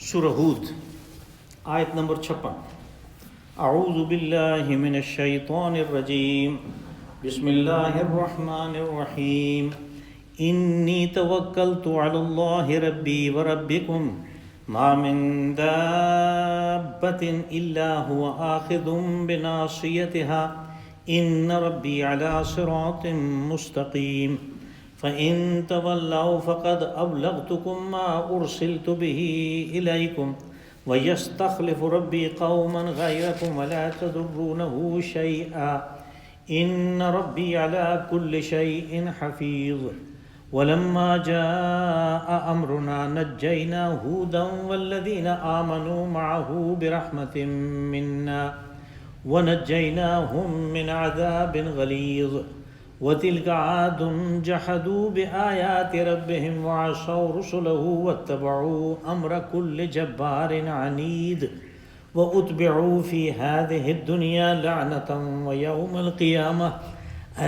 سورہ ہود آیت نمبر 56۔ اعوذ باللہ من الشیطان الرجیم، بسم اللہ الرحمن الرحیم۔ انی توکلت علی اللہ ربی وربکم ما من دابۃ الا هو آخذ بناصیتها ان ربی علی صراط مستقیم۔ فَإِن تَوَلَّوْا فَقَدْ أَبْلَغْتُكُم مَّا أُرْسِلْتُ بِهِ إِلَيْكُمْ وَيَسْتَخْلِفُ رَبِّي قَوْمًا غَيْرَكُمْ وَلَا تَضُرُّونَهُ شَيْئًا إِنَّ رَبِّي عَلَى كُلِّ شَيْءٍ حَفِيظٌ۔ وَلَمَّا جَاءَ أَمْرُنَا نَجَّيْنَا هُودًا وَالَّذِينَ آمَنُوا مَعَهُ بِرَحْمَةٍ مِّنَّا وَنَجَّيْنَاهُم مِّنْ عَذَابٍ غَلِيظٍ۔ وَتِلْكَ عَادٌ جَحَدُوا بِآيَاتِ رَبِّهِمْ وَعَصَوْا رُسُلَهُ وَاتَّبَعُوا أَمْرَ كُلِّ جَبَّارٍ عَنِيدٍ وَأُتْبِعُوا فِي هَٰذِهِ الدُّنْيَا لَعْنَةً وَيَوْمَ الْقِيَامَةِ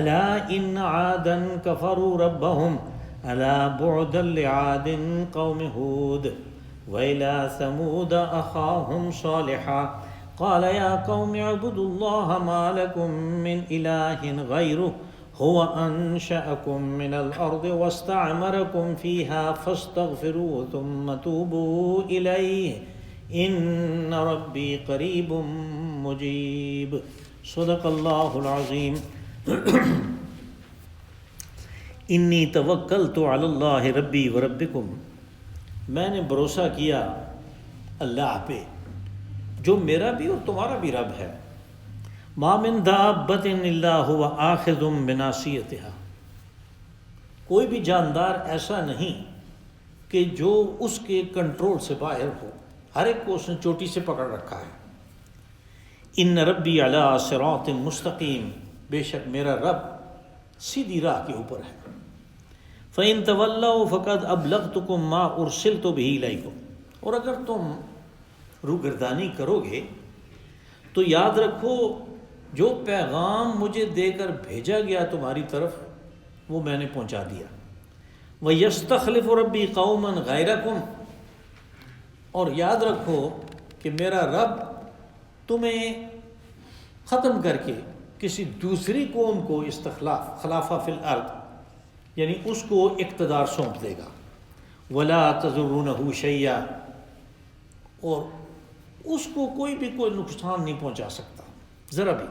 أَلَا إِنَّ عَادًا كَفَرُوا رَبَّهُمْ أَلَا بُعْدًا لِعَادٍ قَوْمِ هُودٍ۔ وَإِلَىٰ ثَمُودَ أَخَاهُمْ صَالِحًا قَالَ يَا قَوْمِ اعْبُدُوا اللَّهَ مَا لَكُم مِّنْ إِلَٰهٍ غَيْرُهُ هو أنشأكم من الأرض واستعمركم فيها فاستغفروه ثم توبوا إليه إن ربي قريب مجيب۔ صدق اللہ العظیم۔ انی توکلت علی اللہ ربی وربکم، میں نے بھروسہ کیا اللہ پہ جو میرا بھی اور تمہارا بھی رب ہے۔ ما من دابۃ الا هو آخذ بناصیتها، کوئی بھی جاندار ایسا نہیں کہ جو اس کے کنٹرول سے باہر ہو، ہر ایک کو اس نے چوٹی سے پکڑ رکھا ہے۔ ان ربی علی صراط مستقیم، بے شک میرا رب سیدھی راہ کے اوپر ہے۔ فَإِن تَوَلَّوْا فَقَدْ أَبْلَغْتُكُم مَّا أُرْسِلْتُ بِهِ إِلَيْكُمْ، اور اگر تم روگردانی کرو گے تو یاد رکھو جو پیغام مجھے دے کر بھیجا گیا تمہاری طرف وہ میں نے پہنچا دیا۔ وَيَسْتَخْلِفُ رَبِّي قَوْمًا غَيْرَكُمْ، اور یاد رکھو کہ میرا رب تمہیں ختم کر کے کسی دوسری قوم کو استخلاف، خلافہ فی الارض، یعنی اس کو اقتدار سونپ دے گا۔ وَلَا تَضُرُّونَهُ شَيْئًا، اور اس کو کوئی بھی کوئی نقصان نہیں پہنچا سکتا ذرا بھی۔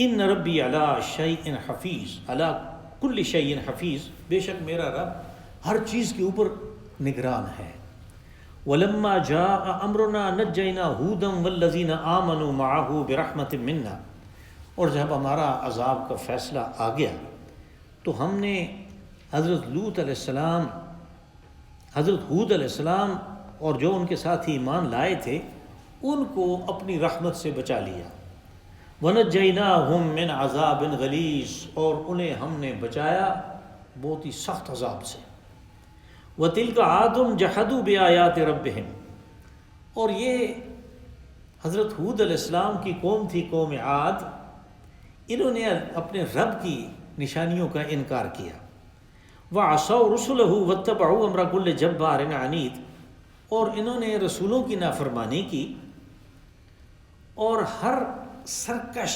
ان ربی علی شیء حفیظ، علی کل شیء حفیظ، بے شک میرا رب ہر چیز کے اوپر نگران ہے۔ ولما جاء امرنا نجینا ہودا والذین آمنوا معه برحمۃ منا، اور جب ہمارا عذاب کا فیصلہ آ گیا تو ہم نے حضرت لوط علیہ السلام، حضرت ہود علیہ السلام اور جو ان کے ساتھ ایمان لائے تھے ان کو اپنی رحمت سے بچا لیا۔ وَنَجَّيْنَاهُم مِّنْ عَذَابٍ غَلِيظٍ، اور انہیں ہم نے بچایا بہت ہی سخت عذاب سے۔ وَتِلْكَ عَادٌ جَحَدُوا بِآيَاتِ رَبِّهِمْ، اور یہ حضرت ہود علیہ السلام کی قوم تھی، قوم عاد، انہوں نے اپنے رب کی نشانیوں کا انکار کیا۔ وَعَصَوْا رُسُلَهُ وَاتَّبَعُوا أَمْرَ كُلِّ جَبَّارٍ عَنِيدٍ، اور انہوں نے رسولوں کی نافرمانی کی اور ہر سرکش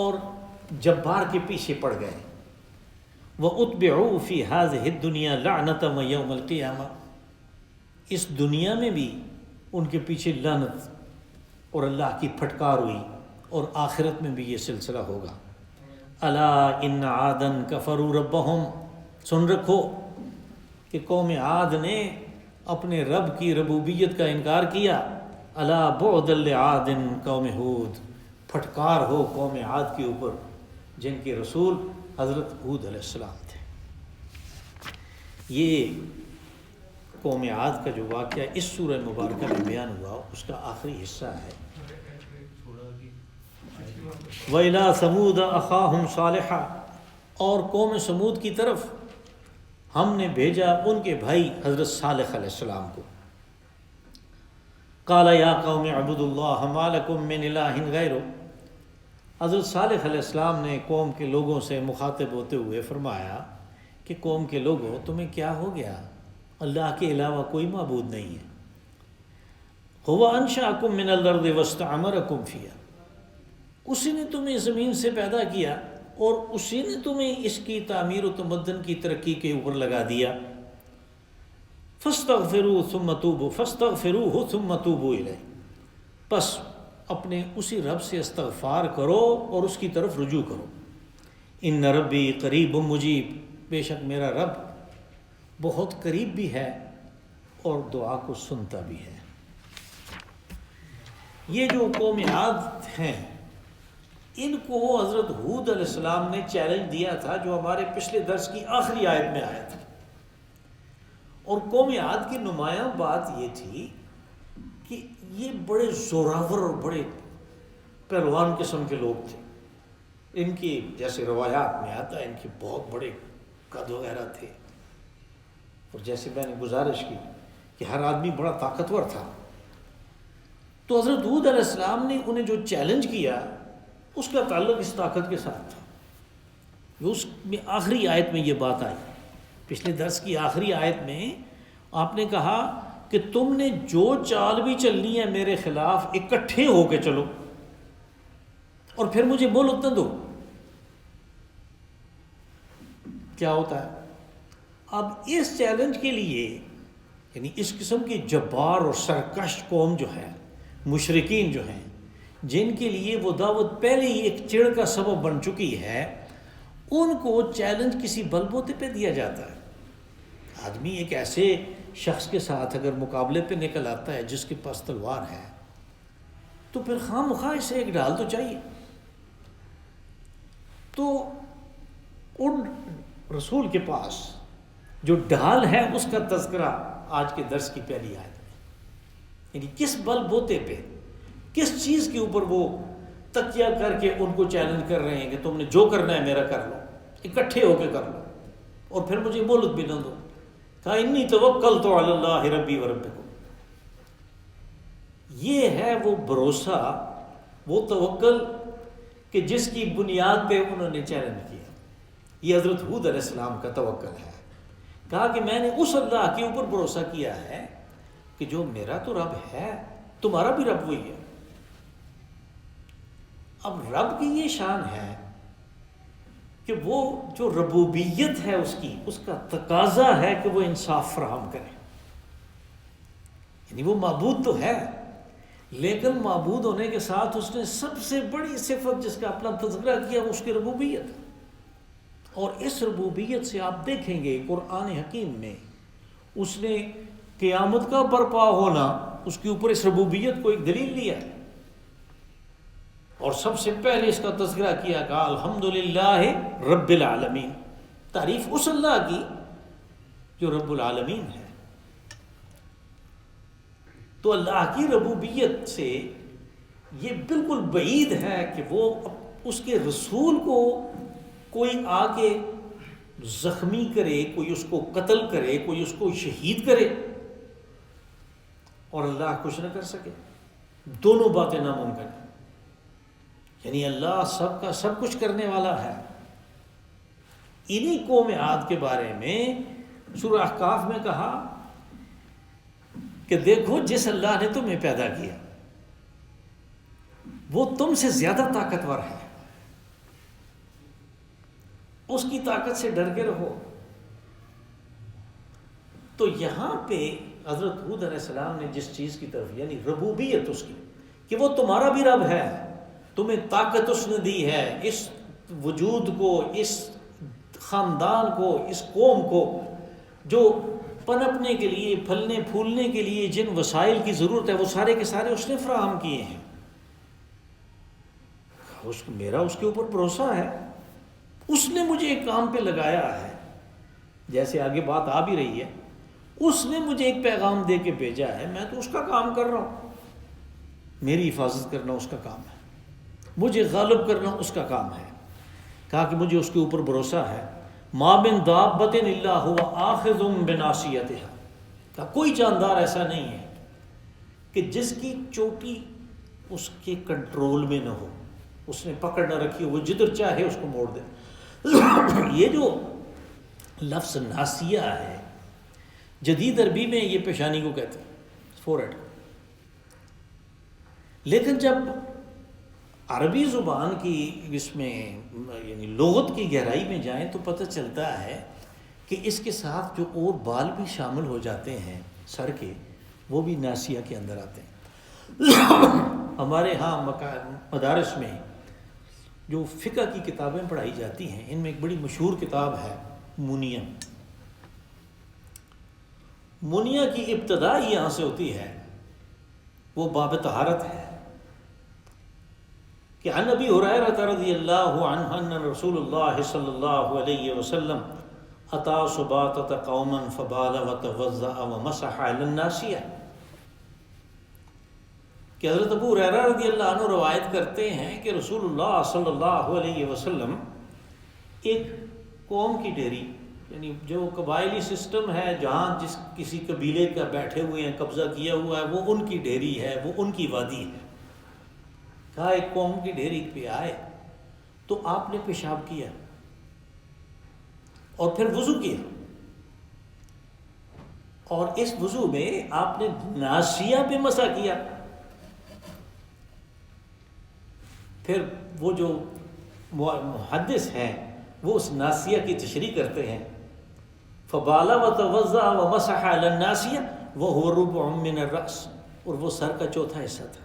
اور جبار کے پیچھے پڑ گئے۔ وَأُتْبِعُوا فِي هَٰذِهِ الدُّنْيَا لَعْنَةً وَيَوْمَ الْقِيَامَةِ، اس دنیا میں بھی ان کے پیچھے لعنت اور اللہ کی پھٹکار ہوئی، اور آخرت میں بھی یہ سلسلہ ہوگا۔ الا ان عادا کفروا ربهم، سن رکھو کہ قوم عاد نے اپنے رب کی ربوبیت کا انکار کیا۔ الا بعدا لعاد قوم ہود، پھٹکار ہو قوم عاد کے اوپر جن کے رسول حضرت ہود علیہ السلام تھے۔ یہ قوم عاد کا جو واقعہ اس سورہ مبارکہ میں بیان ہوا اس کا آخری حصہ ہے۔ وَإِلَىٰ ثَمُودَ أَخَاهُمْ صَالِحًا، اور قوم سمود کی طرف ہم نے بھیجا ان کے بھائی حضرت صالح علیہ السلام کو۔ قَالَ يَا قَوْمِ اعْبُدُوا اللَّهَ مَا لَكُم مِّنْ إِلَٰهٍ غَيْرُهُ، حضرت صالح علیہ السلام نے قوم کے لوگوں سے مخاطب ہوتے ہوئے فرمایا کہ قوم کے لوگوں تمہیں کیا ہو گیا اللہ کے علاوہ کوئی معبود نہیں ہے۔ هو انشأکم من الارض واستعمرکم فیہا، اسی نے تمہیں زمین سے پیدا کیا اور اسی نے تمہیں اس کی تعمیر و تمدن کی ترقی کے اوپر لگا دیا۔ فاستغفروہ ثم توبوا فاستغفروہ ثم توبوا الیہ، پس اپنے اسی رب سے استغفار کرو اور اس کی طرف رجوع کرو۔ ان ربی قریب مجیب، بے شک میرا رب بہت قریب بھی ہے اور دعا کو سنتا بھی ہے۔ یہ جو قوم عاد ہیں، ان کو حضرت ہود علیہ السلام نے چیلنج دیا تھا، جو ہمارے پچھلے درس کی آخری آیت میں آیا تھا۔ اور قوم عاد کی نمایاں بات یہ تھی کہ یہ بڑے زوراور اور بڑے پہلوان قسم کے لوگ تھے۔ ان کی جیسے روایات میں آتا ہے ان کے بہت بڑے قد وغیرہ تھے، اور جیسے میں نے گزارش کی کہ ہر آدمی بڑا طاقتور تھا۔ تو حضرت ہود علیہ السلام نے انہیں جو چیلنج کیا اس کا تعلق اس طاقت کے ساتھ تھا۔ اس میں آخری آیت میں یہ بات آئی، پچھلے درس کی آخری آیت میں آپ نے کہا کہ تم نے جو چال بھی چلنی ہے میرے خلاف اکٹھے ہو کے چلو اور پھر مجھے مہلت نہ دو۔ کیا ہوتا ہے اب اس چیلنج کے لیے، یعنی اس قسم کی جبار اور سرکش قوم جو ہے، مشرکین جو ہیں، جن کے لیے وہ دعوت پہلے ہی ایک چڑ کا سبب بن چکی ہے، ان کو چیلنج کسی بل بوتے پہ دیا جاتا ہے۔ آدمی ایک ایسے شخص کے ساتھ اگر مقابلے پہ نکل آتا ہے جس کے پاس تلوار ہے، تو پھر خواہ مخواہ اسے ایک ڈھال تو چاہیے۔ تو ان رسول کے پاس جو ڈھال ہے اس کا تذکرہ آج کے درس کی پہلی آیت میں، یعنی کس بل بوتے پہ، کس چیز کے اوپر وہ تکیہ کر کے ان کو چیلنج کر رہے ہیں کہ تم نے جو کرنا ہے میرا کر لو، اکٹھے ہو کے کر لو اور پھر مجھے مہلت بھی نہ دو۔ کہا انی توکلت علی اللہ ربی و ربکم، یہ ہے وہ بھروسہ، وہ توکل کہ جس کی بنیاد پہ انہوں نے چیلنج کیا۔ یہ حضرت ہود علیہ السلام کا توکل ہے۔ کہا کہ میں نے اس اللہ کے اوپر بھروسہ کیا ہے کہ جو میرا تو رب ہے تمہارا بھی رب وہی ہے۔ اب رب کی یہ شان ہے کہ وہ جو ربوبیت ہے اس کی، اس کا تقاضا ہے کہ وہ انصاف فراہم کرے۔ یعنی وہ معبود تو ہے، لیکن معبود ہونے کے ساتھ اس نے سب سے بڑی صفت جس کا اپنا تذکرہ کیا وہ اس کی ربوبیت۔ اور اس ربوبیت سے آپ دیکھیں گے قرآن حکیم میں اس نے قیامت کا برپا ہونا، اس کے اوپر اس ربوبیت کو ایک دلیل لیا ہے، اور سب سے پہلے اس کا تذکرہ کیا کہ الحمدللہ رب العالمین، تعریف اس اللہ کی جو رب العالمین ہے۔ تو اللہ کی ربوبیت سے یہ بالکل بعید ہے کہ وہ اس کے رسول کو کوئی آ کے زخمی کرے، کوئی اس کو قتل کرے، کوئی اس کو شہید کرے اور اللہ کچھ نہ کر سکے۔ دونوں باتیں ناممکن ہیں۔ یعنی اللہ سب کا سب کچھ کرنے والا ہے۔ انہی قوم عاد کے بارے میں سورہ احقاف میں کہا کہ دیکھو جس اللہ نے تمہیں پیدا کیا وہ تم سے زیادہ طاقتور ہے، اس کی طاقت سے ڈر کے رہو۔ تو یہاں پہ حضرت ہود علیہ السلام نے جس چیز کی طرف، یعنی ربوبیت اس کی، کہ وہ تمہارا بھی رب ہے، تمہیں طاقت اس نے دی ہے، اس وجود کو، اس خاندان کو، اس قوم کو جو پنپنے کے لیے، پھلنے پھولنے کے لیے جن وسائل کی ضرورت ہے وہ سارے کے سارے اس نے فراہم کیے ہیں۔ میرا اس کے اوپر بھروسہ ہے، اس نے مجھے ایک کام پہ لگایا ہے، جیسے آگے بات آ بھی رہی ہے، اس نے مجھے ایک پیغام دے کے بھیجا ہے، میں تو اس کا کام کر رہا ہوں۔ میری حفاظت کرنا اس کا کام ہے، مجھے غالب کرنا اس کا کام ہے۔ کہا کہ مجھے اس کے اوپر بھروسہ ہے۔ ما من دابۃ الا هو آخذ بناصیتها، کہ کوئی جاندار ایسا نہیں ہے کہ جس کی چوٹی اس کے کنٹرول میں نہ ہو، اس نے پکڑ نہ رکھی ہو، وہ جدھر چاہے اس کو موڑ دے۔ یہ جو لفظ ناسیہ ہے، جدید عربی میں یہ پیشانی کو کہتے ہیں، فور ہیڈ۔ لیکن جب عربی زبان کی اس میں یعنی لغت کی گہرائی میں جائیں تو پتہ چلتا ہے کہ اس کے ساتھ جو اور بال بھی شامل ہو جاتے ہیں سر کے، وہ بھی ناسیہ کے اندر آتے ہیں۔ ہمارے ہاں مدارس میں جو فقہ کی کتابیں پڑھائی جاتی ہیں، ان میں ایک بڑی مشہور کتاب ہے منیہ۔ منیہ کی ابتدا یہاں سے ہوتی ہے، وہ باب طہارت ہے کہ عن ابی ہریرہ رضی اللہ عنہ ان رسول اللہ صلی اللہ علیہ وسلم اتا سباطۃ قوما فبال وتوضأ ومسح علی الناسیہ، کہ حضرت ابو ہریرہ رضی اللہ عنہ روایت کرتے ہیں کہ رسول اللہ صلی اللہ علیہ وسلم ایک قوم کی ڈیری، یعنی جو قبائلی سسٹم ہے جہاں جس کسی قبیلے کا بیٹھے ہوئے ہیں، قبضہ کیا ہوا ہے، وہ ان کی ڈیری ہے، وہ ان کی وادی ہے، کہا ایک قوم کی ڈیری پہ آئے تو آپ نے پیشاب کیا اور پھر وضو کیا، اور اس وضو میں آپ نے ناسیہ پہ مسح کیا۔ پھر وہ جو محدث ہیں وہ اس ناسیہ کی تشریح کرتے ہیں، فبال وتوضأ ومسح علی الناسیہ وهو ربع من الرأس، اور وہ سر کا چوتھا حصہ تھا۔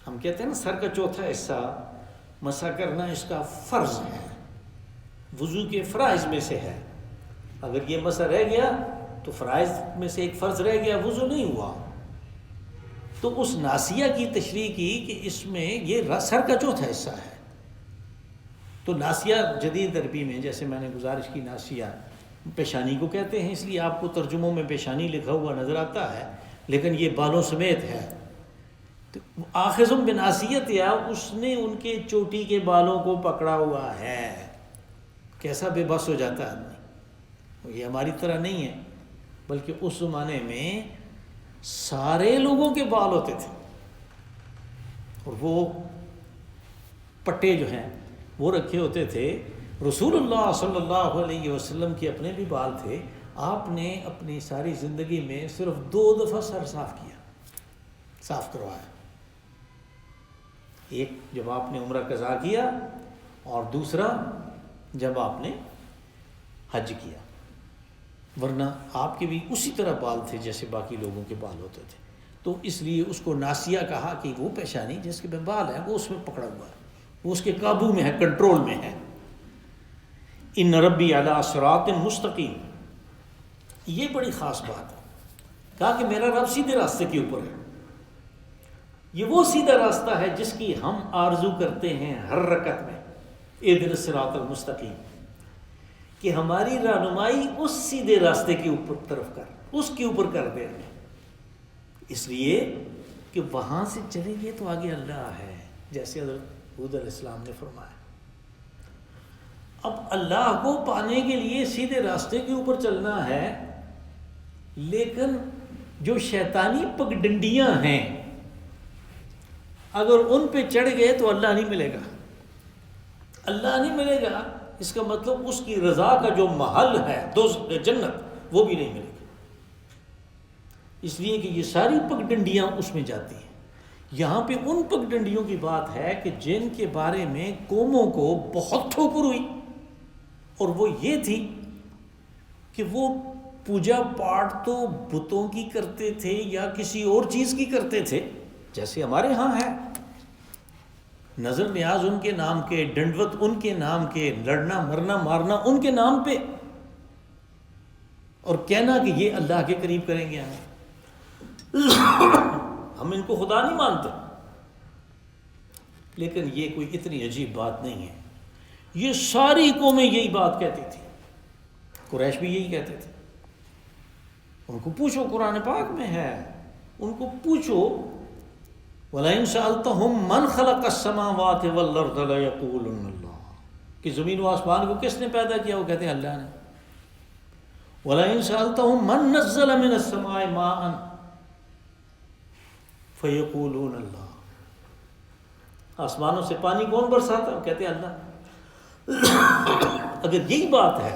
ہم کہتے ہیں نا سر کا چوتھا حصہ مسح کرنا اس کا فرض ہے، وضو کے فرائض میں سے ہے۔ اگر یہ مسح رہ گیا تو فرائض میں سے ایک فرض رہ گیا، وضو نہیں ہوا۔ تو اس ناسیہ کی تشریح کی کہ اس میں یہ سر کا چوتھا حصہ ہے۔ تو ناسیہ جدید عربی میں، جیسے میں نے گزارش کی، ناسیہ پیشانی کو کہتے ہیں، اس لیے آپ کو ترجموں میں پیشانی لکھا ہوا نظر آتا ہے، لیکن یہ بالوں سمیت ہے۔ تو آخذ بناسیت، یا اس نے ان کے چوٹی کے بالوں کو پکڑا ہوا ہے۔ کیسا بے بس ہو جاتا ہے آدمی، یہ ہماری طرح نہیں ہے، بلکہ اس زمانے میں سارے لوگوں کے بال ہوتے تھے، اور وہ پٹے جو ہیں وہ رکھے ہوتے تھے۔ رسول اللہ صلی اللہ علیہ وسلم کے اپنے بھی بال تھے، آپ نے اپنی ساری زندگی میں صرف 2 دفعہ سر صاف کیا، صاف کروایا، ایک جب آپ نے عمرہ قضا کیا، اور دوسرا جب آپ نے حج کیا، ورنہ آپ کے بھی اسی طرح بال تھے جیسے باقی لوگوں کے بال ہوتے تھے۔ تو اس لیے اس کو ناسیہ کہا کہ وہ پیشانی جس کے بال ہے وہ اس میں پکڑا ہوا ہے، وہ اس کے قابو میں ہے، کنٹرول میں ہے۔ ان ربی علی صراط مستقیم، یہ بڑی خاص بات ہے، کہا کہ میرا رب سیدھے راستے کے اوپر ہے۔ یہ وہ سیدھا راستہ ہے جس کی ہم آرزو کرتے ہیں ہر رکعت میں، اہدنا الصراط المستقیم، کہ ہماری رہنمائی اس سیدھے راستے کے اوپر طرف کر، اس کے اوپر کر دے ہمیں، اس لیے کہ وہاں سے چلیں گے تو آگے اللہ ہے، جیسے حضرت ہود علیہ السلام نے فرمایا۔ اب اللہ کو پانے کے لیے سیدھے راستے کے اوپر چلنا ہے، لیکن جو شیطانی پگڈنڈیاں ہیں اگر ان پہ چڑھ گئے تو اللہ نہیں ملے گا، اللہ نہیں ملے گا، اس کا مطلب اس کی رضا کا جو محل ہے جنت، وہ بھی نہیں ملے گا، اس لیے کہ یہ ساری پگڈنڈیاں اس میں جاتی ہیں۔ یہاں پہ ان پگڈنڈیوں کی بات ہے کہ جن کے بارے میں قوموں کو بہت ٹھوکر ہوئی، اور وہ یہ تھی کہ وہ پوجا پاٹ تو بتوں کی کرتے تھے یا کسی اور چیز کی کرتے تھے، جیسے ہمارے ہاں ہے، نظر نیاز ان کے نام کے، ڈنڈوت ان کے نام کے، لڑنا مرنا مارنا ان کے نام پہ، اور کہنا کہ یہ اللہ کے قریب کریں گے ہم ان کو خدا نہیں مانتے۔ لیکن یہ کوئی اتنی عجیب بات نہیں ہے، یہ ساری قومیں یہی بات کہتی تھی، قریش بھی یہی کہتے تھے۔ ان کو پوچھو، قرآن پاک میں ہے، ان کو پوچھو، وَلَئِن سَأَلْتَهُم مَّنْ خَلَقَ السَّمَاوَاتِ وَالْأَرْضَ لَيَقُولُنَّ اللَّهُ، کہ زمین و آسمان کو کس نے پیدا کیا؟ وہ کہتے ہیں اللہ نے۔ وَلَئِن سَأَلْتَهُم مَّن نَّزَّلَ مِنَ السَّمَاءِ مَاءً فَيَقُولُونَ اللَّهُ، آسمانوں سے پانی کون برساتا ہے؟ وہ کہتے ہیں اللہ۔ اگر یہی بات ہے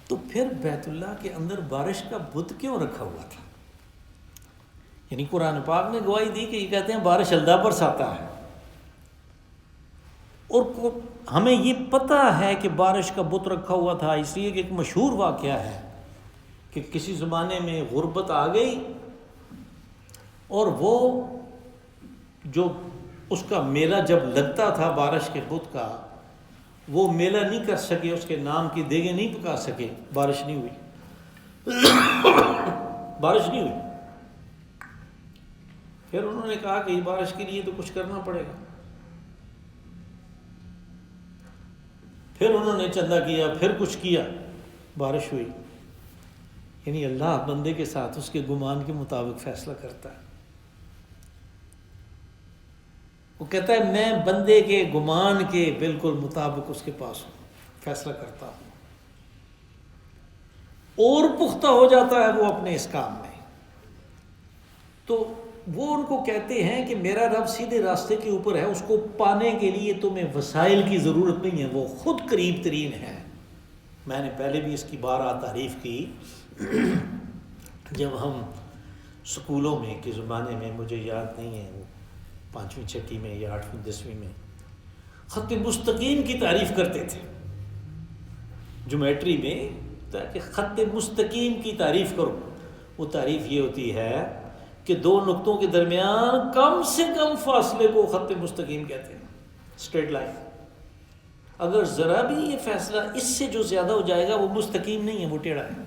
تو پھر بیت اللہ کے اندر بارش کا بت کیوں رکھا ہوا تھا؟ یعنی قرآن پاک نے گواہی دی کہ یہ کہتے ہیں بارش اللہ برساتا ہے، اور ہمیں یہ پتہ ہے کہ بارش کا بت رکھا ہوا تھا، اس لیے کہ ایک مشہور واقعہ ہے کہ کسی زمانے میں غربت آ گئی اور وہ جو اس کا میلہ جب لگتا تھا بارش کے بت کا، وہ میلہ نہیں کر سکے، اس کے نام کی دیگیں نہیں پکا سکے، بارش نہیں ہوئی بارش نہیں ہوئی۔ پھر انہوں نے کہا کہ بارش کے لیے تو کچھ کرنا پڑے گا، پھر انہوں نے چندہ کیا، پھر کچھ کیا، بارش ہوئی۔ یعنی اللہ بندے کے ساتھ اس کے گمان کے مطابق فیصلہ کرتا ہے۔ وہ کہتا ہے میں بندے کے گمان کے بالکل مطابق اس کے پاس ہوں، فیصلہ کرتا ہوں، اور پختہ ہو جاتا ہے وہ اپنے اس کام میں۔ تو وہ ان کو کہتے ہیں کہ میرا رب سیدھے راستے کے اوپر ہے، اس کو پانے کے لیے تمہیں وسائل کی ضرورت نہیں ہے، وہ خود قریب ترین ہے۔ میں نے پہلے بھی اس کی بارہ تعریف کی، جب ہم سکولوں میں کے زمانے میں، مجھے یاد نہیں ہے وہ 5ویں 6ٹھی میں یا 8ویں 10ویں میں خط مستقیم کی تعریف کرتے تھے جیومیٹری میں، تاکہ خط مستقیم کی تعریف کرو۔ وہ تعریف یہ ہوتی ہے کہ دو نقطوں کے درمیان کم سے کم فاصلے کو خط مستقیم کہتے ہیں، اسٹریٹ لائن۔ اگر ذرا بھی یہ فاصلہ اس سے جو زیادہ ہو جائے گا وہ مستقیم نہیں ہے، وہ ٹیڑھا ہے۔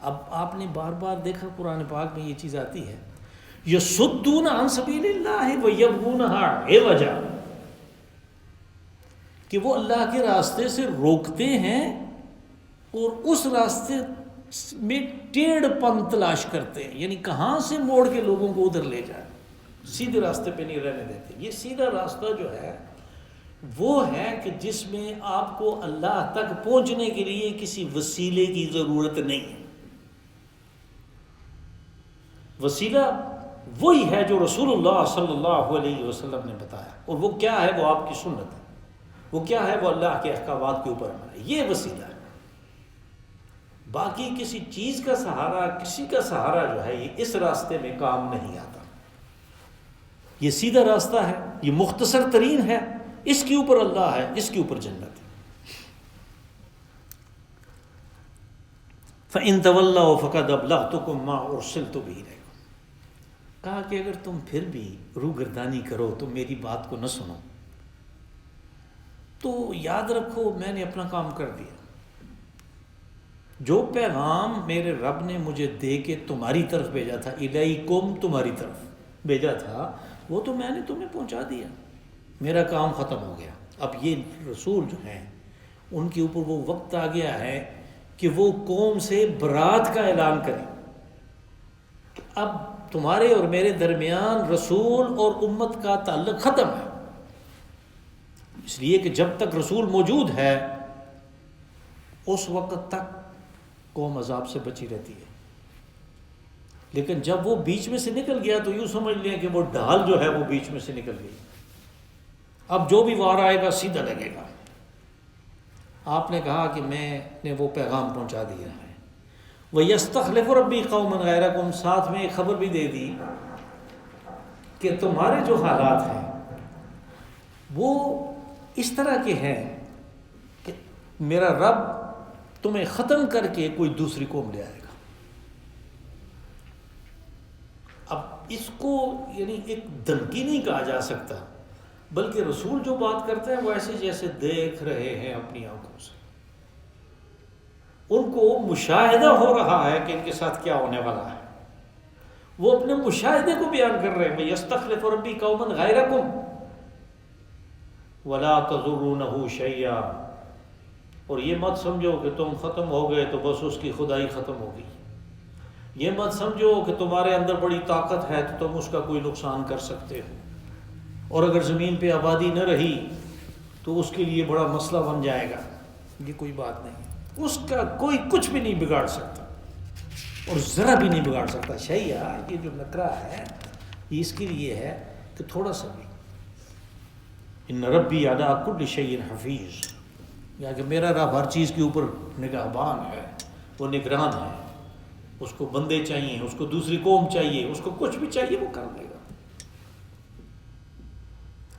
اب آپ نے بار بار دیکھا قرآن پاک میں یہ چیز آتی ہے، یصدون عن سبیل اللہ ویبغونها عوجا، کہ وہ اللہ کے راستے سے روکتے ہیں اور اس راستے میں ٹیڑھ پن تلاش کرتے ہیں، یعنی کہاں سے موڑ کے لوگوں کو ادھر لے جائے، سیدھے راستے پہ نہیں رہنے دیتے۔ یہ سیدھا راستہ جو ہے وہ ہے کہ جس میں آپ کو اللہ تک پہنچنے کے لیے کسی وسیلے کی ضرورت نہیں ہے۔ وسیلہ وہی ہے جو رسول اللہ صلی اللہ علیہ وسلم نے بتایا، اور وہ کیا ہے؟ وہ آپ کی سنت ہے، وہ کیا ہے؟ وہ اللہ کے احکامات کے اوپر عمل ہے، یہ وسیلہ ہے۔ باقی کسی چیز کا سہارا، کسی کا سہارا جو ہے یہ اس راستے میں کام نہیں آتا۔ یہ سیدھا راستہ ہے، یہ مختصر ترین ہے، اس کے اوپر اللہ ہے، اس کے اوپر جنت ہے۔ فَإِن تَوَلَّوْا فَقَدْ أَبْلَغْتُكُم مَّا أُرْسِلْتُ بِهِ إِلَيْكُمْ، کہا کہ اگر تم پھر بھی روگردانی کرو، تم میری بات کو نہ سنو، تو یاد رکھو میں نے اپنا کام کر دیا۔ جو پیغام میرے رب نے مجھے دے کے تمہاری طرف بھیجا تھا، الیکم تمہاری طرف بھیجا تھا، وہ تو میں نے تمہیں پہنچا دیا، میرا کام ختم ہو گیا۔ اب یہ رسول جو ہیں ان کے اوپر وہ وقت آ گیا ہے کہ وہ قوم سے برات کا اعلان کریں۔ اب تمہارے اور میرے درمیان رسول اور امت کا تعلق ختم ہے، اس لیے کہ جب تک رسول موجود ہے اس وقت تک قوم عذاب سے بچی رہتی ہے، لیکن جب وہ بیچ میں سے نکل گیا تو یوں سمجھ لیں کہ وہ ڈھال جو ہے وہ بیچ میں سے نکل گئی، اب جو بھی وار آئے گا سیدھا لگے گا۔ آپ نے کہا کہ میں نے وہ پیغام پہنچا دیا ہے۔ وَيَسْتَخْلِفُ رَبِّي قَوْمًا غَيْرَكُمْ، ساتھ میں ایک خبر بھی دے دی کہ تمہارے جو حالات ہیں وہ اس طرح کے ہیں کہ میرا رب تمہیں ختم کر کے کوئی دوسری قوم لے آئے گا۔ اب اس کو یعنی ایک دھمکی نہیں کہا جا سکتا، بلکہ رسول جو بات کرتے ہیں وہ ایسے جیسے دیکھ رہے ہیں اپنی آنکھوں سے، ان کو مشاہدہ ہو رہا ہے کہ ان کے ساتھ کیا ہونے والا ہے، وہ اپنے مشاہدے کو بیان کر رہے ہیں۔ وَيَسْتَخْلِفُ رَبِّي قَوْمًا غَيْرَكُمْ وَلَا تَضُرُّونَهُ شَيْئًا، اور یہ مت سمجھو کہ تم ختم ہو گئے تو بس اس کی خدائی ختم ہو گئی، یہ مت سمجھو کہ تمہارے اندر بڑی طاقت ہے تو تم اس کا کوئی نقصان کر سکتے ہو، اور اگر زمین پہ آبادی نہ رہی تو اس کے لیے بڑا مسئلہ بن جائے گا۔ یہ کوئی بات نہیں، اس کا کوئی کچھ بھی نہیں بگاڑ سکتا، اور ذرا بھی نہیں بگاڑ سکتا۔ شیعہ یہ جو نکرہ ہے یہ اس کے لیے ہے کہ تھوڑا سا بھی، ان ربی علی کل شیء حفیظ، یا کہ میرا رب ہر چیز کے اوپر نگہبان ہے، وہ نگران ہے، اس کو بندے چاہیے، اس کو دوسری قوم چاہیے، اس کو کچھ بھی چاہیے وہ کر دے گا،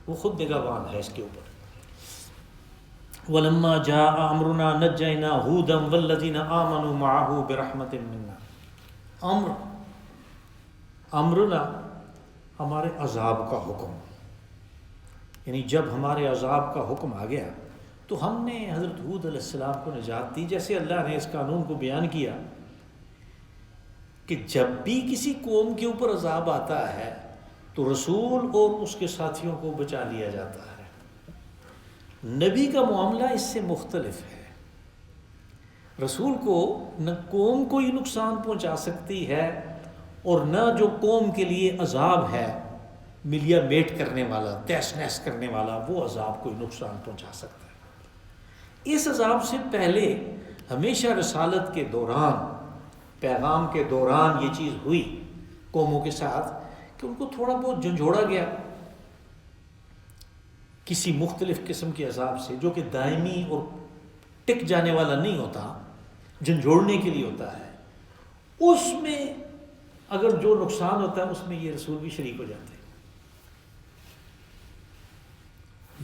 وہ خود نگہبان ہے اس کے اوپر۔ وَلَمَّا جَاءَ أَمْرُنَا نَجَّيْنَا هُودًا وَالَّذِينَ آمَنُوا مَعَهُ بِرَحْمَةٍ مِنَّا۔ امرنا ہمارے عذاب کا حکم، یعنی جب ہمارے عذاب کا حکم آ گیا تو ہم نے حضرت ہود علیہ السلام کو نجات دی۔ جیسے اللہ نے اس قانون کو بیان کیا کہ جب بھی کسی قوم کے اوپر عذاب آتا ہے تو رسول اور اس کے ساتھیوں کو بچا لیا جاتا ہے۔ نبی کا معاملہ اس سے مختلف ہے، رسول کو نہ قوم کو ہی نقصان پہنچا سکتی ہے اور نہ جو قوم کے لیے عذاب ہے ملیا میٹ کرنے والا، تیس نیس کرنے والا، وہ عذاب کو ہی نقصان پہنچا سکتا ہے۔ اس عذاب سے پہلے ہمیشہ رسالت کے دوران، پیغام کے دوران یہ چیز ہوئی قوموں کے ساتھ کہ ان کو تھوڑا بہت جھنجھوڑا گیا کسی مختلف قسم کے عذاب سے، جو کہ دائمی اور ٹک جانے والا نہیں ہوتا، جھنجھوڑنے کے لیے ہوتا ہے۔ اس میں اگر جو نقصان ہوتا ہے اس میں یہ رسول بھی شریک ہو جاتے ہیں،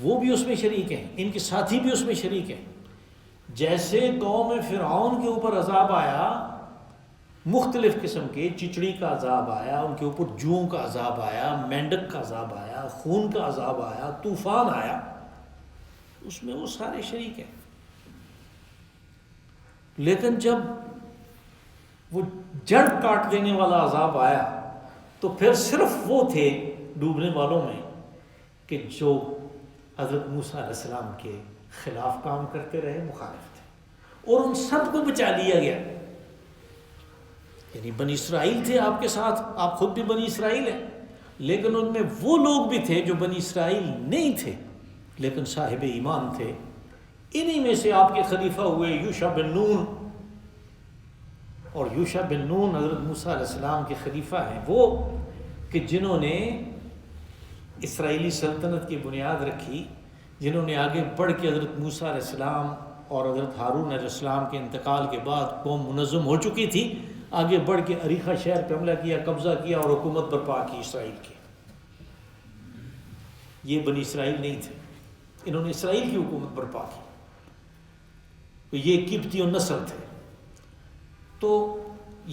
وہ بھی اس میں شریک ہیں، ان کے ساتھی بھی اس میں شریک ہیں۔ جیسے قوم فرعون کے اوپر عذاب آیا، مختلف قسم کے، چچڑی کا عذاب آیا، ان کے اوپر جوؤں کا عذاب آیا، مینڈک کا عذاب آیا، خون کا عذاب آیا، طوفان آیا، اس میں وہ سارے شریک ہیں۔ لیکن جب وہ جڑ کاٹ دینے والا عذاب آیا تو پھر صرف وہ تھے ڈوبنے والوں میں کہ جو حضرت موسیٰ علیہ السلام کے خلاف کام کرتے رہے، مخالف تھے، اور ان سب کو بچا لیا گیا۔ یعنی بنی اسرائیل تھے آپ کے ساتھ، آپ خود بھی بنی اسرائیل ہیں، لیکن ان میں وہ لوگ بھی تھے جو بنی اسرائیل نہیں تھے لیکن صاحب ایمان تھے۔ انہی میں سے آپ کے خلیفہ ہوئے یوشع بن نون، اور یوشع بن نون حضرت موسیٰ علیہ السلام کے خلیفہ ہیں، وہ کہ جنہوں نے اسرائیلی سلطنت کی بنیاد رکھی، جنہوں نے آگے بڑھ کے حضرت موسیٰ علیہ السلام اور حضرت ہارون علیہ السلام کے انتقال کے بعد قوم منظم ہو چکی تھی، آگے بڑھ کے عریخہ شہر پہ حملہ کیا، قبضہ کیا اور حکومت برپا کی اسرائیل کی۔ یہ بنی اسرائیل نہیں تھے، انہوں نے اسرائیل کی حکومت برپا کی، تو یہ قبطی نسل تھے۔ تو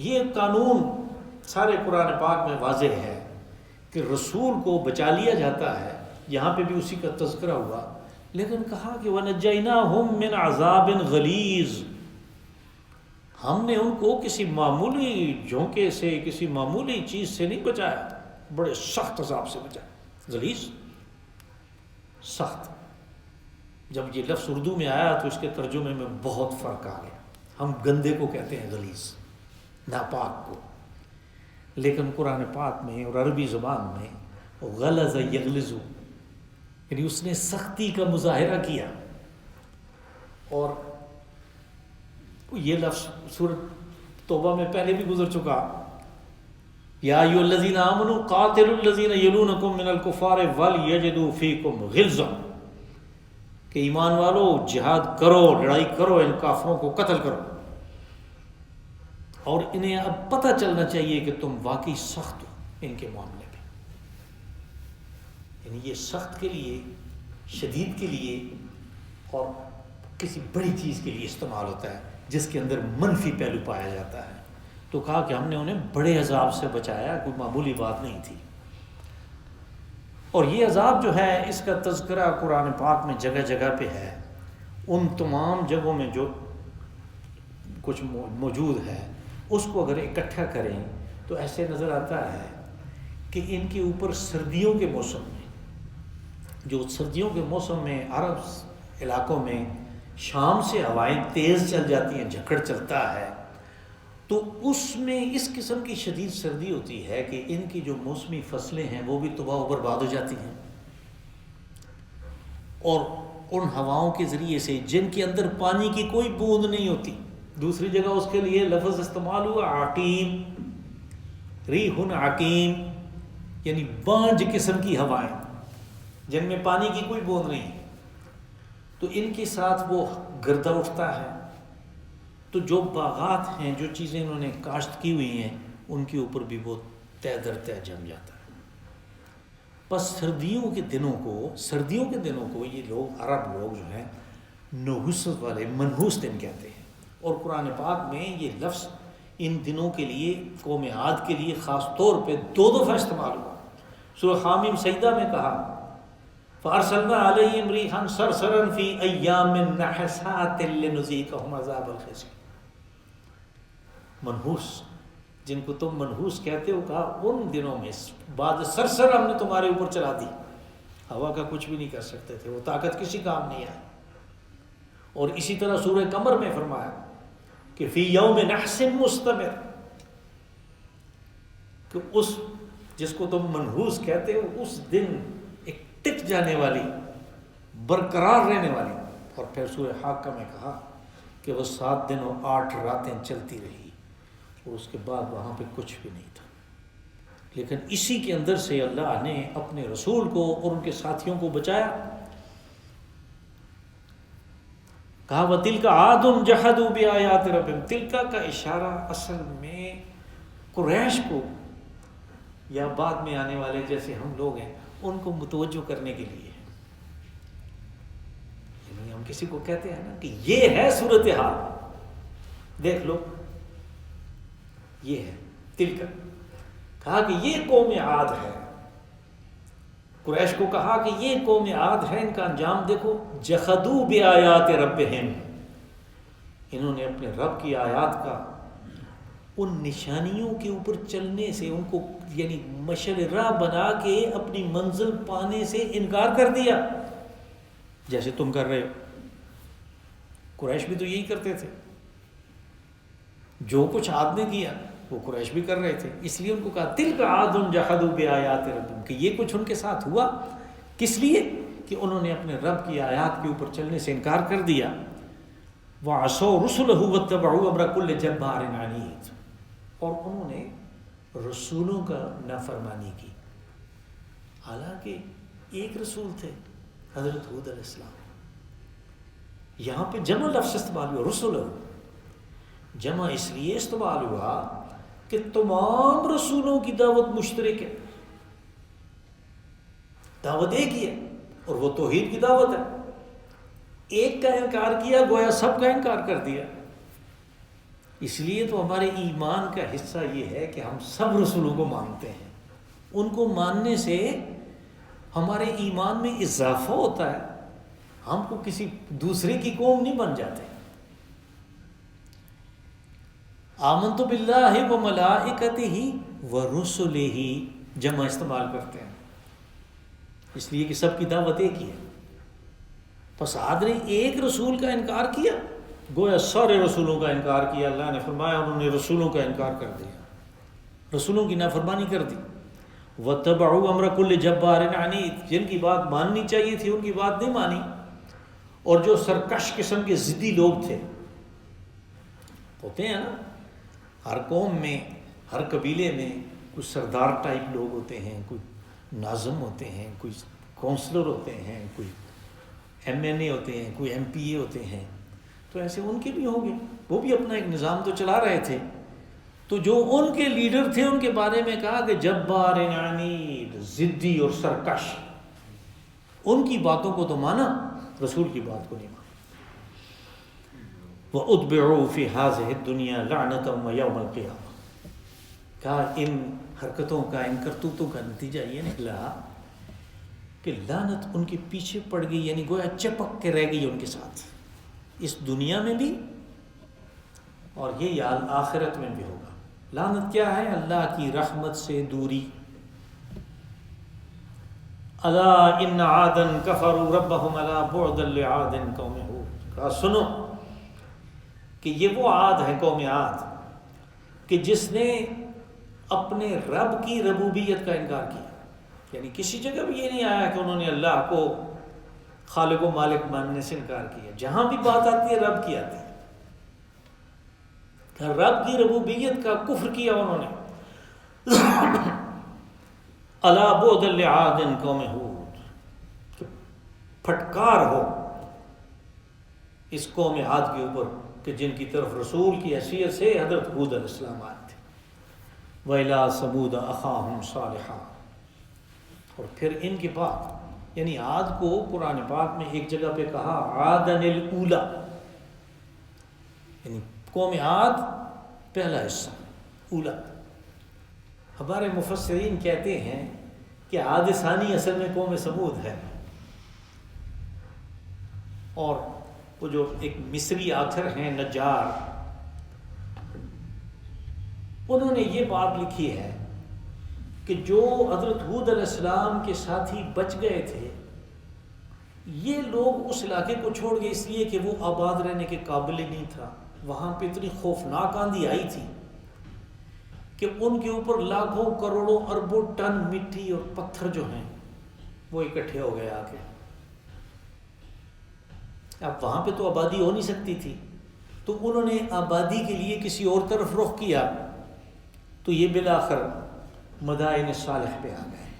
یہ قانون سارے قرآن پاک میں واضح ہے کہ رسول کو بچا لیا جاتا ہے، یہاں پہ بھی اسی کا تذکرہ ہوا، لیکن کہا کہ وَنَجَّيْنَاهُمْ مِنْ عَذَابٍ غَلِيظٍ، ہم نے ان کو کسی معمولی جھونکے سے، کسی معمولی چیز سے نہیں بچایا، بڑے سخت عذاب سے بچایا۔ غلیظ سخت، جب یہ لفظ اردو میں آیا تو اس کے ترجمے میں بہت فرق آ گیا۔ ہم گندے کو کہتے ہیں غلیظ، ناپاک کو، لیکن قرآن پاک میں اور عربی زبان میں غلظ یغلظ، یعنی اس نے سختی کا مظاہرہ کیا۔ اور یہ لفظ سورۃ توبہ میں پہلے بھی گزر چکا، یا ایھا الذین آمنوا قاتلوا الذین یلونکم من الکفار ولیجدوا فیکم غلظہ، کہ ایمان والو جہاد کرو، لڑائی کرو، ان کافروں کو قتل کرو، اور انہیں اب پتہ چلنا چاہیے کہ تم واقعی سخت ہو ان کے معاملے میں۔ یعنی یہ سخت کے لیے، شدید کے لیے اور کسی بڑی چیز کے لیے استعمال ہوتا ہے جس کے اندر منفی پہلو پایا جاتا ہے۔ تو کہا کہ ہم نے انہیں بڑے عذاب سے بچایا، کوئی معمولی بات نہیں تھی۔ اور یہ عذاب جو ہے، اس کا تذکرہ قرآن پاک میں جگہ جگہ پہ ہے۔ ان تمام جگہوں میں جو کچھ موجود ہے اس کو اگر اکٹھا کریں تو ایسے نظر آتا ہے کہ ان کے اوپر سردیوں کے موسم میں، جو سردیوں کے موسم میں عرب علاقوں میں شام سے ہوائیں تیز چل جاتی ہیں، جھکڑ چلتا ہے، تو اس میں اس قسم کی شدید سردی ہوتی ہے کہ ان کی جو موسمی فصلیں ہیں وہ بھی تباہ و برباد ہو جاتی ہیں۔ اور ان ہواؤں کے ذریعے سے جن کے اندر پانی کی کوئی بوند نہیں ہوتی، دوسری جگہ اس کے لیے لفظ استعمال ہوا عقیم، ریح عقیم، یعنی بانجھ قسم کی ہوائیں جن میں پانی کی کوئی بوند نہیں، تو ان کے ساتھ وہ گردہ اٹھتا ہے، تو جو باغات ہیں، جو چیزیں انہوں نے کاشت کی ہوئی ہیں، ان کے اوپر بھی وہ تہ در تہ جم جاتا ہے۔ بس سردیوں کے دنوں کو یہ لوگ، عرب لوگ جو ہیں، نحوست والے، منحوس دن کہتے ہیں، اور قرآن پاک میں یہ لفظ ان دنوں کے لیے، قوم عاد کے لیے خاص طور پہ 2 دفعہ استعمال ہوا۔ سورہ حامیم سجدہ میں کہا فَأَرْسَلْنَا عَلَيْهِمْ رِيحًا صَرْصَرًا فِي أَيَّامٍ نَحِسَاتٍ لِنُذِيقَهُمْ عَذَابَ الْخِزْيِ۔ منحوس، جن کو تم منحوس کہتے ہو، کہا ان دنوں میں بعد سرسر ہم نے تمہارے اوپر چلا دی، ہوا کا کچھ بھی نہیں کر سکتے تھے، وہ طاقت کسی کام نہیں آئی۔ اور اسی طرح سورہ قمر میں فرمایا کہ فی یوم نحس مستمر، کہ اس جس کو تم منحوس کہتے ہو، اس دن ایک ٹک جانے والی، برقرار رہنے والی۔ اور پھر سورہ حاقہ میں کہا کہ وہ 7 دن اور 8 راتیں چلتی رہی، اور اس کے بعد وہاں پہ کچھ بھی نہیں تھا۔ لیکن اسی کے اندر سے اللہ نے اپنے رسول کو اور ان کے ساتھیوں کو بچایا۔ کہا وَتِلْكَ عَادٌ جَحَدُوا بِآيَاتِ رَبِّهِمْ۔ تلکا کا اشارہ اصل میں قریش کو، یا بعد میں آنے والے جیسے ہم لوگ ہیں ان کو متوجہ کرنے کے لیے ہے۔ یعنی ہم کسی کو کہتے ہیں نا کہ یہ ہے صورتحال، دیکھ لو، یہ ہے تلکا۔ کہا کہ یہ قوم عاد ہے، قریش کو کہا کہ یہ قوم عاد ہے، ان کا انجام دیکھو، جحدوا بآیات ربہم، انہوں نے اپنے رب کی آیات کا، ان نشانیوں کے اوپر چلنے سے، ان کو یعنی مشعل راہ بنا کے اپنی منزل پانے سے انکار کر دیا، جیسے تم کر رہے ہو۔ قریش بھی تو یہی کرتے تھے، جو کچھ عاد نے کیا وہ قریش بھی کر رہے تھے، اس لیے ان کو کہا تلک عاد جحدوا بآیات ربہم، کہ یہ کچھ ان کے ساتھ ہوا، کس لیے کہ انہوں نے اپنے رب کی آیات کے اوپر چلنے سے انکار کر دیا۔ وَعَصَوْا رُسُلَهُ وَاتَّبَعُوا أَمْرَ كُلِّ جَبَّارٍ عَنِيدٍ، اور انہوں نے رسولوں کا نافرمانی کی، حالانکہ ایک رسول تھے حضرت ہود علیہ السلام۔ یہاں پہ جمع لفظ استعمال ہوا، رسولہ، جمع اس لیے استعمال ہوا کہ تمام رسولوں کی دعوت مشترک ہے، دعوت ایک ہی ہے، اور وہ توحید کی دعوت ہے۔ ایک کا انکار کیا گویا سب کا انکار کر دیا۔ اس لیے تو ہمارے ایمان کا حصہ یہ ہے کہ ہم سب رسولوں کو مانتے ہیں، ان کو ماننے سے ہمارے ایمان میں اضافہ ہوتا ہے، ہم کو کسی دوسرے کی قوم نہیں بن جاتے۔ آمنت باللہ وملائکتہ ورسلہ جمع استعمال کرتے ہیں، اس لیے کہ سب کی دعوت ایک ہی ہے۔ پس عاد نے ایک رسول کا انکار کیا، گویا سارے رسولوں کا انکار کیا۔ اللہ نے فرمایا انہوں نے رسولوں کا انکار کر دیا، رسولوں کی نافرمانی کر دی۔ وَاتَّبَعُوا أَمْرَ كُلِّ جَبَّارٍ عَنِيدٍ، جن کی بات ماننی چاہیے تھی ان کی بات نہیں مانی، اور جو سرکش قسم کے ضدی لوگ تھے، ہوتے ہیں نا ہر قوم میں، ہر قبیلے میں کچھ سردار ٹائپ لوگ ہوتے ہیں، کوئی ناظم ہوتے ہیں، کوئی کونسلر ہوتے ہیں، کوئی MNA ہوتے ہیں، کوئی MPA ہوتے ہیں، تو ایسے ان کے بھی ہوں گے، وہ بھی اپنا ایک نظام تو چلا رہے تھے۔ تو جو ان کے لیڈر تھے ان کے بارے میں کہا کہ جبار عنید، ضدی اور سرکش، ان کی باتوں کو تو مانا، رسول کی بات کو نہیں مانا۔ وَأُتْبِعُوا فِي هَذِهِ الدُّنْيَا لَعْنَةً وَيَوْمَ الْقِيَامَةِ، کہا ان حرکتوں کا، ان کرتوتوں کا نتیجہ یہ نکلا کہ لعنت ان کے پیچھے پڑ گئی، یعنی گویا چپک کے رہ گئی ان کے ساتھ، اس دنیا میں بھی اور یہ یاد آخرت میں بھی ہوگا۔ لعنت کیا ہے؟ اللہ کی رحمت سے دوری۔ الا ان عادا کفروا ربهم الا بعدا لعاد قوم ہود، کہا سنو کہ یہ وہ عاد ہے، قوم عاد، کہ جس نے اپنے رب کی ربوبیت کا انکار کیا، یعنی کسی جگہ بھی یہ نہیں آیا کہ انہوں نے اللہ کو خالق و مالک ماننے سے انکار کیا، جہاں بھی بات آتی ہے رب کی آتی ہے، کہ رب کی ربوبیت کا کفر کیا انہوں نے۔ الا بعدا لعاد قوم ہود، کہ پھٹکار ہو اس قوم عاد کے اوپر کہ جن کی طرف رسول کی حیثیت سے حضرت ہود علیہ السلام آئے تھے. وَإِلَىٰ ثَمُودَ أَخَاهُمْ صَالِحًا. اور پھر ان کے بعد یعنی عاد کو قرآن پاک میں ایک جگہ پہ کہا عادن الاولا، یعنی قوم عاد پہلا حصہ اولا. ہمارے مفسرین کہتے ہیں کہ عاد ثانی اصل میں قوم سمود ہے. اور وہ جو ایک مصری آتھر ہیں نجار، انہوں نے یہ بات لکھی ہے کہ جو حضرت ہود علیہ السلام کے ساتھی بچ گئے تھے، یہ لوگ اس علاقے کو چھوڑ گئے اس لیے کہ وہ آباد رہنے کے قابل ہی نہیں تھا. وہاں پہ اتنی خوفناک آندھی آئی تھی کہ ان کے اوپر لاکھوں کروڑوں اربوں ٹن مٹی اور پتھر جو ہیں وہ اکٹھے ہو گئے آ کے. اب وہاں پہ تو آبادی ہو نہیں سکتی تھی، تو انہوں نے آبادی کے لیے کسی اور طرف رخ کیا، تو یہ بالآخر مدائن صالح پہ آ گئے.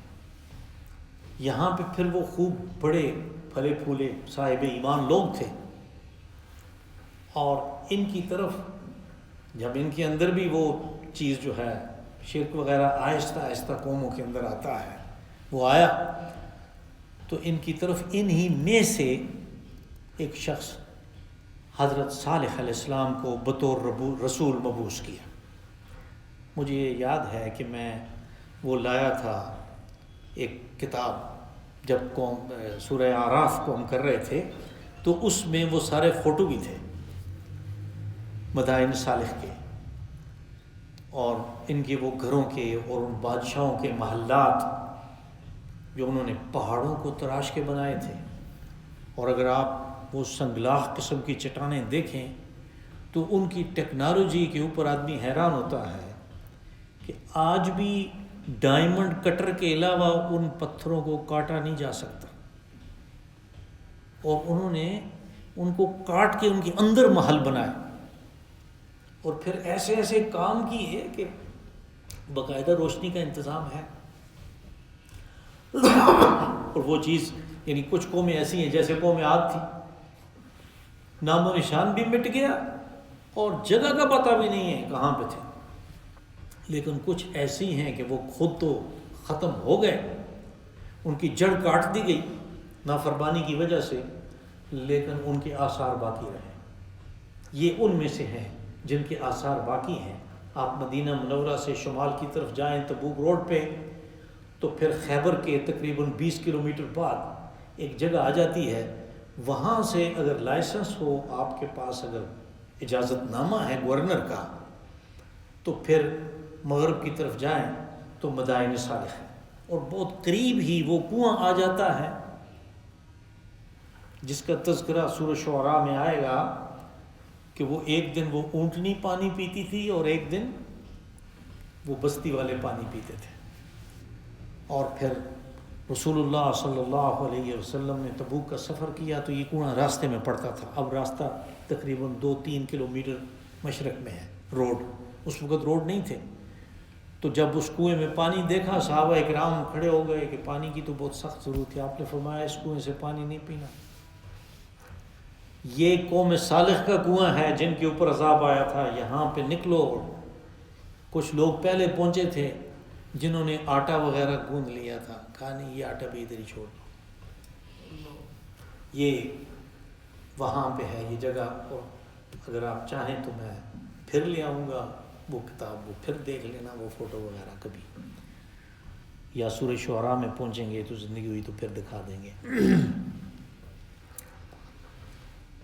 یہاں پہ پھر وہ خوب بڑے پھلے پھولے صاحب ایمان لوگ تھے، اور ان کی طرف جب ان کے اندر بھی وہ چیز جو ہے شرک وغیرہ آہستہ آہستہ قوموں کے اندر آتا ہے، وہ آیا تو ان کی طرف انہی میں سے ایک شخص حضرت صالح علیہ السلام کو بطور رسول مبعوث کیا. مجھے یہ یاد ہے کہ میں وہ لایا تھا ایک کتاب، جب سورہ اعراف کو ہم کر رہے تھے تو اس میں وہ سارے فوٹو بھی تھے مدائن صالح کے، اور ان کے وہ گھروں کے اور ان بادشاہوں کے محلات جو انہوں نے پہاڑوں کو تراش کے بنائے تھے. اور اگر آپ وہ سنگلاخ قسم کی چٹانیں دیکھیں تو ان کی ٹیکنالوجی کے اوپر آدمی حیران ہوتا ہے کہ آج بھی ڈائمنڈ کٹر کے علاوہ ان پتھروں کو کاٹا نہیں جا سکتا، اور انہوں نے ان کو کاٹ کے ان کے اندر محل بنائے، اور پھر ایسے ایسے کام کیے کہ باقاعدہ روشنی کا انتظام ہے. اور وہ چیز یعنی کچھ قومیں ایسی ہیں جیسے قوم عاد تھی، نام و نشان بھی مٹ گیا اور جگہ کا پتہ بھی نہیں ہے کہاں پہ تھے. لیکن کچھ ایسی ہیں کہ وہ خود تو ختم ہو گئے، ان کی جڑ کاٹ دی گئی نافرمانی کی وجہ سے، لیکن ان کے آثار باقی رہے. یہ ان میں سے ہیں جن کے آثار باقی ہیں. آپ مدینہ منورہ سے شمال کی طرف جائیں تبوک روڈ پہ تو پھر خیبر کے تقریباً 20 کلومیٹر بعد ایک جگہ آ جاتی ہے. وہاں سے اگر لائسنس ہو آپ کے پاس، اگر اجازت نامہ ہے گورنر کا، تو پھر مغرب کی طرف جائیں تو مدائن صالح ہے، اور بہت قریب ہی وہ کنواں آ جاتا ہے جس کا تذکرہ سورہ شعراء میں آئے گا کہ وہ ایک دن وہ اونٹنی پانی پیتی تھی اور ایک دن وہ بستی والے پانی پیتے تھے. اور پھر رسول اللہ صلی اللہ علیہ وسلم نے تبوک کا سفر کیا تو یہ کنواں راستے میں پڑتا تھا. اب راستہ تقریباً 2-3 کلومیٹر مشرق میں ہے روڈ، اس وقت روڈ نہیں تھے. تو جب اس کنویں میں پانی دیکھا صحابہ اکرام کھڑے ہو گئے کہ پانی کی تو بہت سخت ضرورت ہے. آپ نے فرمایا اس کنویں سے پانی نہیں پینا. یہ قوم صالح کا کنواں ہے جن کے اوپر عذاب آیا تھا، یہاں پہ نکلو. کچھ لوگ پہلے پہنچے تھے جنہوں نے آٹا وغیرہ گوندھ لیا تھا، کہا نہیں یہ آٹا بھی ادھر ہی چھوڑ دو، یہ وہاں پہ ہے یہ جگہ. اور اگر آپ چاہیں تو میں پھر لے آؤں گا وہ کتاب، وہ پھر دیکھ لینا وہ فوٹو وغیرہ کبھی، یا سورہ شعراء میں پہنچیں گے تو زندگی ہوئی تو پھر دکھا دیں گے.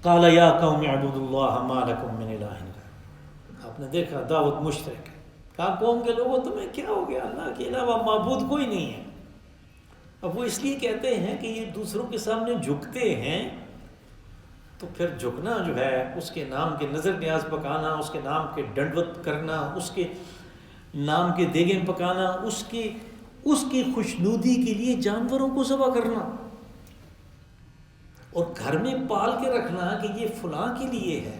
قال یا قوم اعبدوا اللہ ما لکم من الہ غیرہ. آپ نے دیکھا دعوت مشترک ہے. کہا قوم کے لوگوں تمہیں کیا ہو گیا، اللہ کے علاوہ معبود کوئی نہیں ہے. اب وہ اس لیے کہتے ہیں کہ یہ دوسروں کے سامنے جھکتے ہیں، تو پھر جھکنا جو ہے اس کے نام کے نظر نیاز پکانا، اس کے نام کے ڈنڈوت کرنا، اس کے نام کے دیگیں پکانا، اس کی خوشنودی کے لیے جانوروں کو ذبح کرنا اور گھر میں پال کے رکھنا کہ یہ فلاں کے لیے ہے،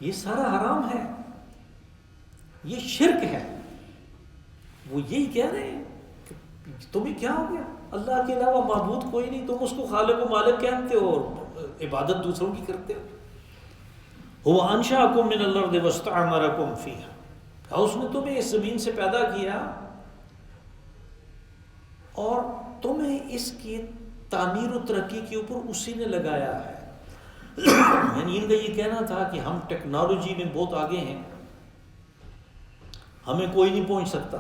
یہ سارا حرام ہے، یہ شرک ہے. وہ یہی کہہ رہے ہیں کہ تمہیں کیا ہو گیا، اللہ کے علاوہ معبود کوئی نہیں، تم اس کو خالق و مالک کہتے ہو، عبادت دوسروں کی کرتے ہو؟ هو انشأکم من الارض واستعمرکم فیہا، اس نے تمہیں اس زمین سے پیدا کیا اور تمہیں اس کی تعمیر و ترقی کے اوپر اسی نے لگایا ہے. یعنی ان کا یہ کہنا تھا کہ ہم ٹیکنالوجی میں بہت آگے ہیں، ہمیں کوئی نہیں پہنچ سکتا.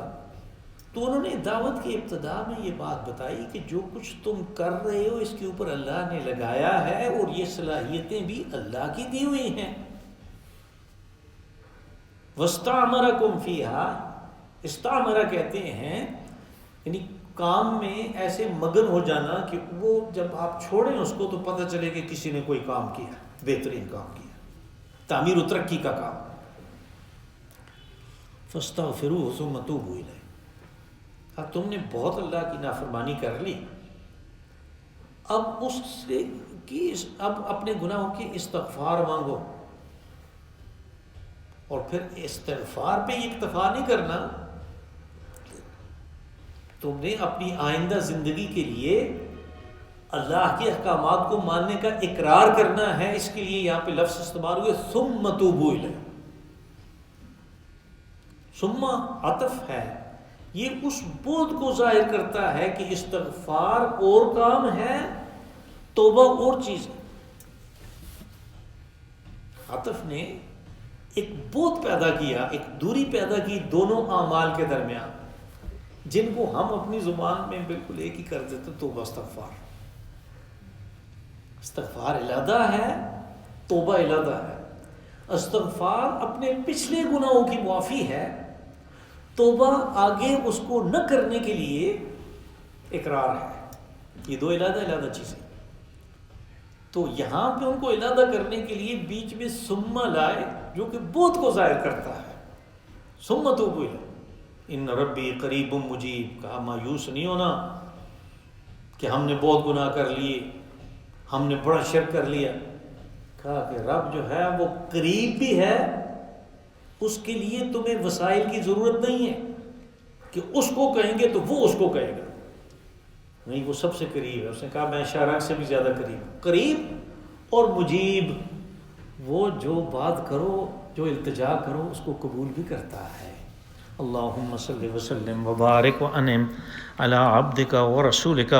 تو انہوں نے دعوت کی ابتدا میں یہ بات بتائی کہ جو کچھ تم کر رہے ہو اس کے اوپر اللہ نے لگایا ہے، اور یہ صلاحیتیں بھی اللہ کی دی ہوئی ہیں. وَاسْتَعْمَرَكُمْ فِيهَا، استعمرہ کہتے ہیں یعنی کام میں ایسے مگن ہو جانا کہ وہ جب آپ چھوڑیں اس کو تو پتہ چلے کہ کسی نے کوئی کام کیا، بہترین کام کیا، تعمیر و ترقی کا کام. فَاسْتَغْفِرُوهُ ثُمَّ تُوبُوا إِلَيْهِ، اب تم نے بہت اللہ کی نافرمانی کر لی، اب اس سے اب اپنے گناہوں کی استغفار مانگو. اور پھر استغفار پہ یہ اکتفا نہیں کرنا، تم نے اپنی آئندہ زندگی کے لیے اللہ کے احکامات کو ماننے کا اقرار کرنا ہے. اس کے لیے یہاں پہ لفظ استعمال ہوئے ثم توبوا الیہ. ثم عطف ہے، یہ اس بود کو ظاہر کرتا ہے کہ استغفار اور کام ہے، توبہ اور چیز ہے. عطف نے ایک بود پیدا کیا، ایک دوری پیدا کی دونوں اعمال کے درمیان، جن کو ہم اپنی زبان میں بالکل ایک ہی کر دیتے، توبہ استغفار. استغفار علیحدہ ہے، توبہ علیحدہ ہے. استغفار اپنے پچھلے گناہوں کی معافی ہے، توبہ آگے اس کو نہ کرنے کے لیے اقرار ہے. یہ دو علیحدہ علیحدہ چیزیں. تو یہاں پہ ان کو علیحدہ کرنے کے لیے بیچ میں ثم لائے، جو کہ بہت کو ظاہر کرتا ہے. ثم توبوا الیہ ان ربی قریب مجیب. کہا مایوس نہیں ہونا کہ ہم نے بہت گناہ کر لیے، ہم نے بڑا شرک کر لیا. کہا کہ رب جو ہے وہ قریب بھی ہے، اس کے لیے تمہیں وسائل کی ضرورت نہیں ہے کہ اس کو کہیں گے تو وہ اس کو کہے گا. نہیں، وہ سب سے قریب ہے. اس نے کہا میں شارق سے بھی زیادہ قریب ہوں. قریب اور مجیب، وہ جو بات کرو، جو التجا کرو، اس کو قبول بھی کرتا ہے. اللہم صلی وسلم وبارک وانعم علی عبدک ورسولک